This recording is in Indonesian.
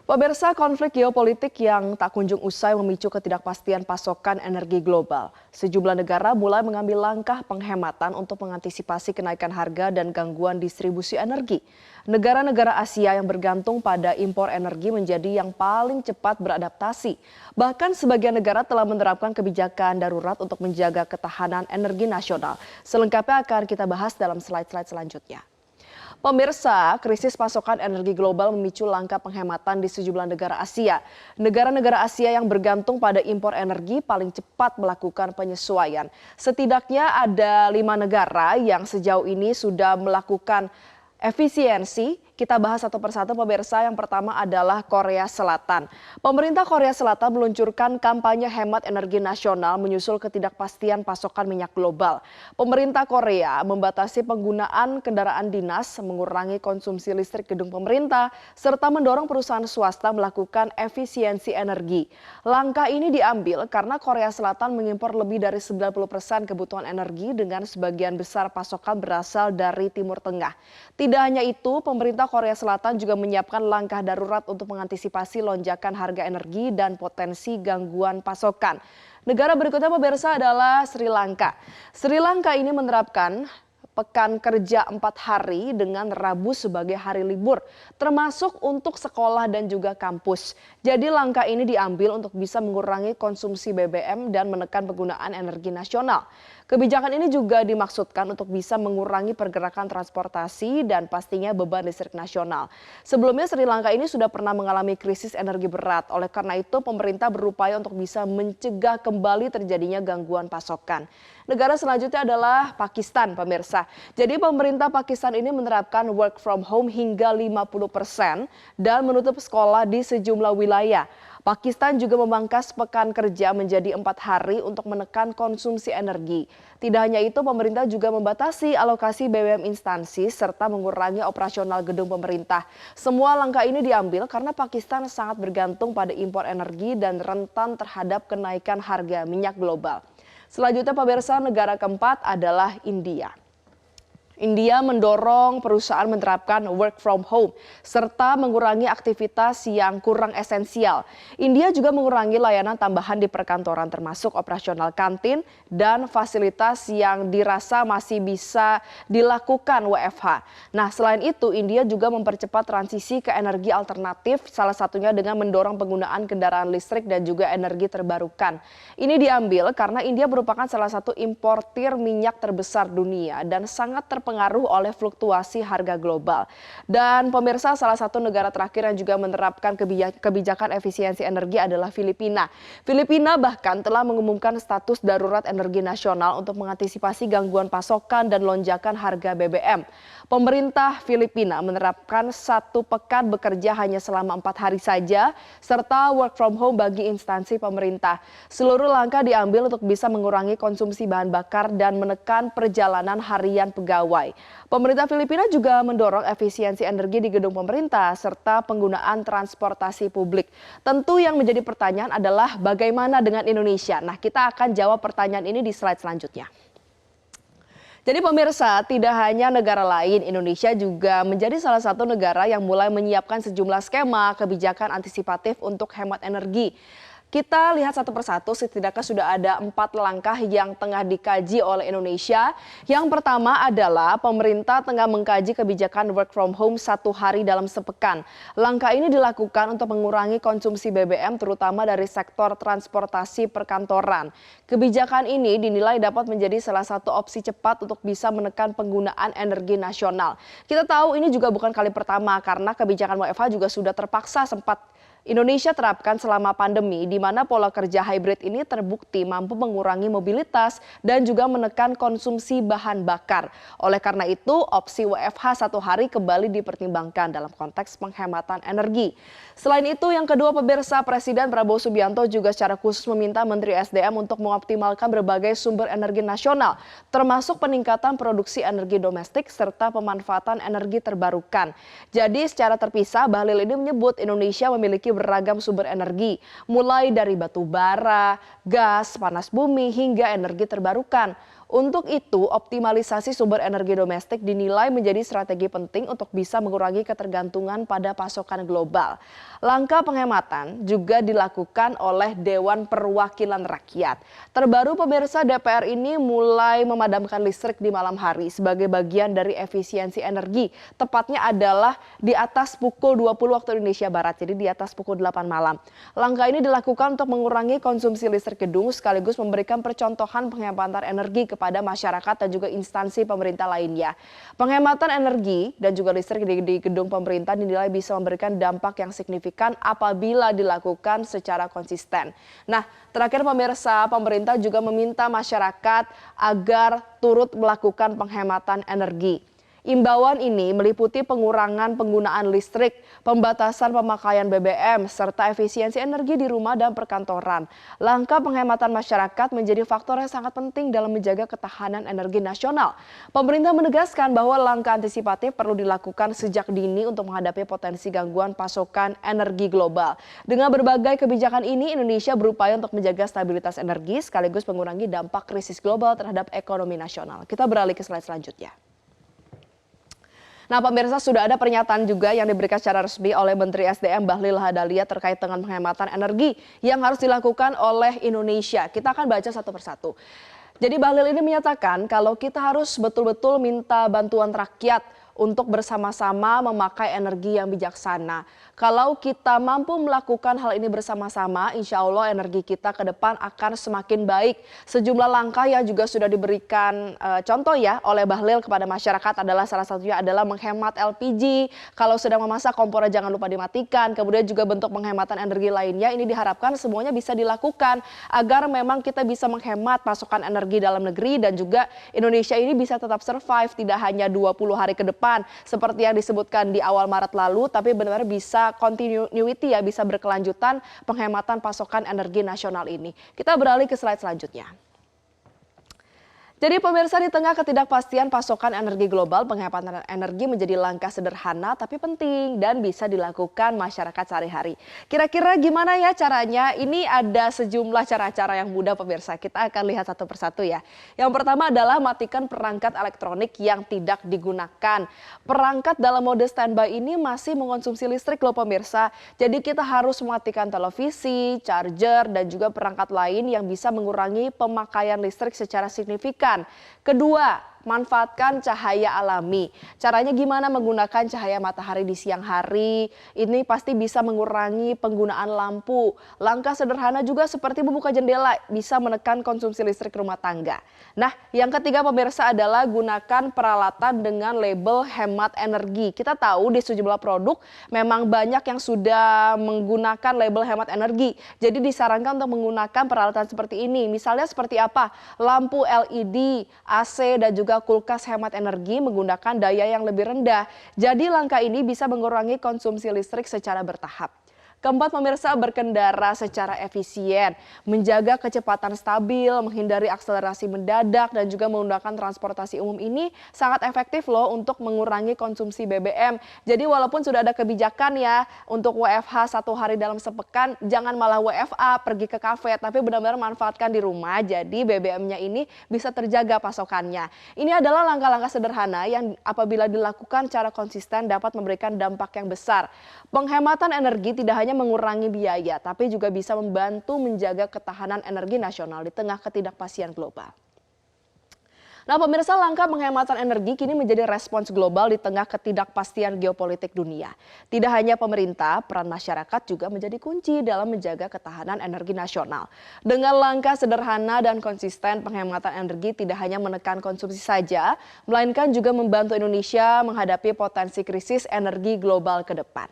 Pemirsa, konflik geopolitik yang tak kunjung usai memicu ketidakpastian pasokan energi global. Sejumlah negara mulai mengambil langkah penghematan untuk mengantisipasi kenaikan harga dan gangguan distribusi energi. Negara-negara Asia yang bergantung pada impor energi menjadi yang paling cepat beradaptasi. Bahkan sebagian negara telah menerapkan kebijakan darurat untuk menjaga ketahanan energi nasional. Selengkapnya akan kita bahas dalam slide-slide selanjutnya. Pemirsa, krisis pasokan energi global memicu langkah penghematan di sejumlah negara Asia. Negara-negara Asia yang bergantung pada impor energi paling cepat melakukan penyesuaian. Setidaknya ada 5 negara yang sejauh ini sudah melakukan efisiensi. Kita bahas satu persatu pemirsa. Yang pertama adalah Korea Selatan. Pemerintah Korea Selatan meluncurkan kampanye hemat energi nasional menyusul ketidakpastian pasokan minyak global. Pemerintah Korea membatasi penggunaan kendaraan dinas, mengurangi konsumsi listrik gedung pemerintah, serta mendorong perusahaan swasta melakukan efisiensi energi. Langkah ini diambil karena Korea Selatan mengimpor lebih dari 90% kebutuhan energi dengan sebagian besar pasokan berasal dari Timur Tengah. Tidak hanya itu, pemerintah Korea Selatan juga menyiapkan langkah darurat untuk mengantisipasi lonjakan harga energi dan potensi gangguan pasokan. Negara berikutnya pemirsa adalah Sri Lanka. Sri Lanka ini menerapkan pekan kerja 4 hari dengan Rabu sebagai hari libur, termasuk untuk sekolah dan juga kampus. Jadi langkah ini diambil untuk bisa mengurangi konsumsi BBM dan menekan penggunaan energi nasional. Kebijakan ini juga dimaksudkan untuk bisa mengurangi pergerakan transportasi dan pastinya beban listrik nasional. Sebelumnya Sri Lanka ini sudah pernah mengalami krisis energi berat. Oleh karena itu pemerintah berupaya untuk bisa mencegah kembali terjadinya gangguan pasokan. Negara selanjutnya adalah Pakistan, pemirsa. Jadi pemerintah Pakistan ini menerapkan work from home hingga 50% dan menutup sekolah di sejumlah wilayah. Pakistan juga memangkas pekan kerja menjadi 4 hari untuk menekan konsumsi energi. Tidak hanya itu, pemerintah juga membatasi alokasi BBM instansi serta mengurangi operasional gedung pemerintah. Semua langkah ini diambil karena Pakistan sangat bergantung pada impor energi dan rentan terhadap kenaikan harga minyak global. Selanjutnya pemirsa, negara keempat adalah India. India mendorong perusahaan menerapkan work from home serta mengurangi aktivitas yang kurang esensial. India juga mengurangi layanan tambahan di perkantoran termasuk operasional kantin dan fasilitas yang dirasa masih bisa dilakukan WFH. Nah, selain itu India juga mempercepat transisi ke energi alternatif, salah satunya dengan mendorong penggunaan kendaraan listrik dan juga energi terbarukan. Ini diambil karena India merupakan salah satu importir minyak terbesar dunia dan sangat terpengaruh oleh fluktuasi harga global. Dan pemirsa, salah satu negara terakhir yang juga menerapkan kebijakan efisiensi energi adalah Filipina. Filipina bahkan telah mengumumkan status darurat energi nasional untuk mengantisipasi gangguan pasokan dan lonjakan harga BBM. Pemerintah Filipina menerapkan 1 pekan bekerja hanya selama 4 hari saja, serta work from home bagi instansi pemerintah. Seluruh langkah diambil untuk bisa mengurangi konsumsi bahan bakar dan menekan perjalanan harian pegawai. Pemerintah Filipina juga mendorong efisiensi energi di gedung pemerintah serta penggunaan transportasi publik. Tentu yang menjadi pertanyaan adalah bagaimana dengan Indonesia? Nah, kita akan jawab pertanyaan ini di slide selanjutnya. Jadi pemirsa, tidak hanya negara lain, Indonesia juga menjadi salah satu negara yang mulai menyiapkan sejumlah skema kebijakan antisipatif untuk hemat energi. Kita lihat satu persatu, setidaknya sudah ada 4 langkah yang tengah dikaji oleh Indonesia. Yang pertama adalah pemerintah tengah mengkaji kebijakan work from home 1 hari dalam sepekan. Langkah ini dilakukan untuk mengurangi konsumsi BBM terutama dari sektor transportasi perkantoran. Kebijakan ini dinilai dapat menjadi salah satu opsi cepat untuk bisa menekan penggunaan energi nasional. Kita tahu ini juga bukan kali pertama karena kebijakan WFH juga sudah terpaksa sempat Indonesia terapkan selama pandemi, di mana pola kerja hybrid ini terbukti mampu mengurangi mobilitas dan juga menekan konsumsi bahan bakar. Oleh karena itu, opsi WFH 1 hari kembali dipertimbangkan dalam konteks penghematan energi. Selain itu, yang kedua pemirsa, Presiden Prabowo Subianto juga secara khusus meminta Menteri SDM untuk mengoptimalkan berbagai sumber energi nasional, termasuk peningkatan produksi energi domestik serta pemanfaatan energi terbarukan. Jadi secara terpisah, Bahlil ini menyebut Indonesia memiliki beragam sumber energi, mulai dari batu bara, gas, panas bumi, hingga energi terbarukan. Untuk itu, optimalisasi sumber energi domestik dinilai menjadi strategi penting untuk bisa mengurangi ketergantungan pada pasokan global. Langkah penghematan juga dilakukan oleh Dewan Perwakilan Rakyat. Terbaru pemirsa, DPR ini mulai memadamkan listrik di malam hari sebagai bagian dari efisiensi energi. Tepatnya adalah di atas pukul 20 waktu Indonesia Barat, jadi di atas pukul 8 malam. Langkah ini dilakukan untuk mengurangi konsumsi listrik gedung sekaligus memberikan percontohan penghematan energi kepada masyarakat dan juga instansi pemerintah lainnya. Penghematan energi dan juga listrik di gedung pemerintah dinilai bisa memberikan dampak yang signifikan apabila dilakukan secara konsisten. Nah, terakhir pemirsa, pemerintah juga meminta masyarakat agar turut melakukan penghematan energi. Imbauan ini meliputi pengurangan penggunaan listrik, pembatasan pemakaian BBM, serta efisiensi energi di rumah dan perkantoran. Langkah penghematan masyarakat menjadi faktor yang sangat penting dalam menjaga ketahanan energi nasional. Pemerintah menegaskan bahwa langkah antisipatif perlu dilakukan sejak dini untuk menghadapi potensi gangguan pasokan energi global. Dengan berbagai kebijakan ini, Indonesia berupaya untuk menjaga stabilitas energi sekaligus mengurangi dampak krisis global terhadap ekonomi nasional. Kita beralih ke slide selanjutnya. Nah, pemirsa, sudah ada pernyataan juga yang diberikan secara resmi oleh Menteri SDM Bahlil Lahadalia terkait dengan penghematan energi yang harus dilakukan oleh Indonesia. Kita akan baca satu persatu. Jadi Bahlil ini menyatakan kalau kita harus betul-betul minta bantuan rakyat untuk bersama-sama memakai energi yang bijaksana. Kalau kita mampu melakukan hal ini bersama-sama, insya Allah energi kita ke depan akan semakin baik. Sejumlah langkah yang juga sudah diberikan contoh ya oleh Bahlil kepada masyarakat adalah salah satunya adalah menghemat LPG. Kalau sedang memasak kompor jangan lupa dimatikan. Kemudian juga bentuk penghematan energi lainnya ini diharapkan semuanya bisa dilakukan agar memang kita bisa menghemat pasokan energi dalam negeri dan juga Indonesia ini bisa tetap survive tidak hanya 20 hari ke depan seperti yang disebutkan di awal Maret lalu, tapi benar-benar bisa continuity ya, bisa berkelanjutan penghematan pasokan energi nasional ini. Kita beralih ke slide selanjutnya. Jadi pemirsa, di tengah ketidakpastian pasokan energi global, penghematan energi menjadi langkah sederhana tapi penting dan bisa dilakukan masyarakat sehari-hari. Kira-kira gimana ya caranya? Ini ada sejumlah cara-cara yang mudah pemirsa. Kita akan lihat satu persatu ya. Yang pertama adalah matikan perangkat elektronik yang tidak digunakan. Perangkat dalam mode standby ini masih mengonsumsi listrik loh pemirsa. Jadi kita harus mematikan televisi, charger, dan juga perangkat lain yang bisa mengurangi pemakaian listrik secara signifikan. Kedua, manfaatkan cahaya alami. Caranya gimana menggunakan cahaya matahari di siang hari? Ini pasti bisa mengurangi penggunaan lampu. Langkah sederhana juga seperti membuka jendela bisa menekan konsumsi listrik rumah tangga. Nah, yang ketiga pemirsa adalah gunakan peralatan dengan label hemat energi. Kita tahu di sejumlah produk memang banyak yang sudah menggunakan label hemat energi. Jadi disarankan untuk menggunakan peralatan seperti ini. Misalnya seperti apa? Lampu LED, AC, dan juga kulkas hemat energi menggunakan daya yang lebih rendah. Jadi langkah ini bisa mengurangi konsumsi listrik secara bertahap. Keempat pemirsa, berkendara secara efisien, menjaga kecepatan stabil, menghindari akselerasi mendadak dan juga menggunakan transportasi umum ini sangat efektif loh untuk mengurangi konsumsi BBM. Jadi walaupun sudah ada kebijakan ya untuk WFH 1 hari dalam sepekan, jangan malah WFA pergi ke kafe, tapi benar-benar manfaatkan di rumah. Jadi BBM-nya ini bisa terjaga pasokannya. Ini adalah langkah-langkah sederhana yang apabila dilakukan secara konsisten dapat memberikan dampak yang besar. Penghematan energi tidak hanya mengurangi biaya, tapi juga bisa membantu menjaga ketahanan energi nasional di tengah ketidakpastian global. Nah pemirsa, langkah penghematan energi kini menjadi respons global di tengah ketidakpastian geopolitik dunia. Tidak hanya pemerintah, peran masyarakat juga menjadi kunci dalam menjaga ketahanan energi nasional. Dengan langkah sederhana dan konsisten, penghematan energi tidak hanya menekan konsumsi saja, melainkan juga membantu Indonesia menghadapi potensi krisis energi global ke depan.